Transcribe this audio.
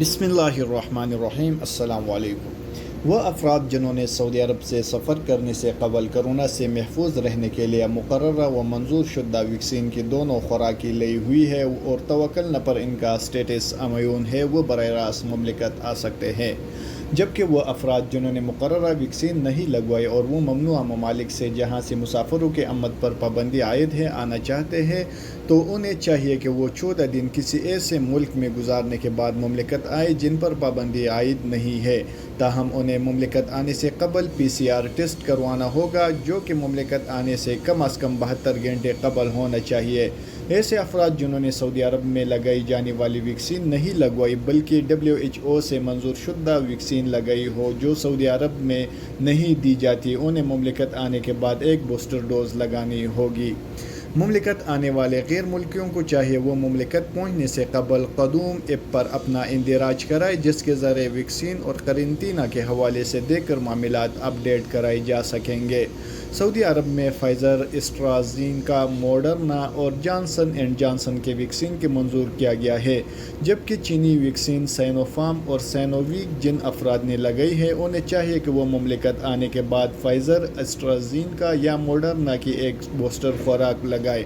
बिस्मिल्लाहिर्रहमानिर्रहीम। अस्सलाम वालेकुम। वो अफराद जिन्होंने सऊदी अरब से सफ़र करने से कबल कोरोना से महफूज रहने के लिए मुकर्ररा व मंजूर शुदा वैक्सीन की दोनों खुराकी ली हुई है और तवक्कुल न पर इनका स्टेटस अमयून है, वो बराह रास्त मुमलिकत आ सकते हैं, जबकि वो अफराद जिन्होंने मुकर्ररा वैक्सीन नहीं लगवाई और वो ममनुआ ममालिक से जहाँ से मुसाफिरों के आमद पर पाबंदी आयद है आना चाहते हैं, तो उन्हें चाहिए कि वो 14 दिन किसी ऐसे मुल्क में गुजारने के बाद मुमलिकत आए जिन पर पाबंदी आयद नहीं है। ताहम उन्हें मुमलिकत आने से कबल PCR टेस्ट करवाना होगा, जो कि मुमलिकत आने से कम अज़ कम 72 घंटे कबल होना चाहिए। ऐसे अफराद जिन्होंने सऊदी अरब में लगाई जाने वाली वैक्सीन नहीं लगवाई बल्कि WHO से मंजूर शुदा वैक्सीन लगाई हो जो सऊदी अरब में नहीं दी जाती, उन्हें मुमलिकत आने के बाद एक बूस्टर डोज लगानी होगी। मुमलिकत आने वाले गैर मुल्कियों को चाहिए वो मुमलिकत पहुँचने से कबल क़दूम ऐप पर अपना इंदिराज कराए, जिसके ज़रिए वैक्सीन और करेंटीना के हवाले से देकर मामलात अपडेट कराए जा सकेंगे। सऊदी अरब में फाइज़र, एस्ट्राज़ेनेका, मॉडर्ना और जॉनसन एंड जॉनसन के वैक्सीन के मंजूर किया गया है, जबकि चीनी वैक्सीन साइनोफार्म और साइनोविक जिन अफराद ने लगाई है उन्हें चाहिए कि वो मुमलिकत आने के बाद फाइज़र, एस्ट्राज़ेनेका या मॉडर्ना की एक बूस्टर खुराक लगाए।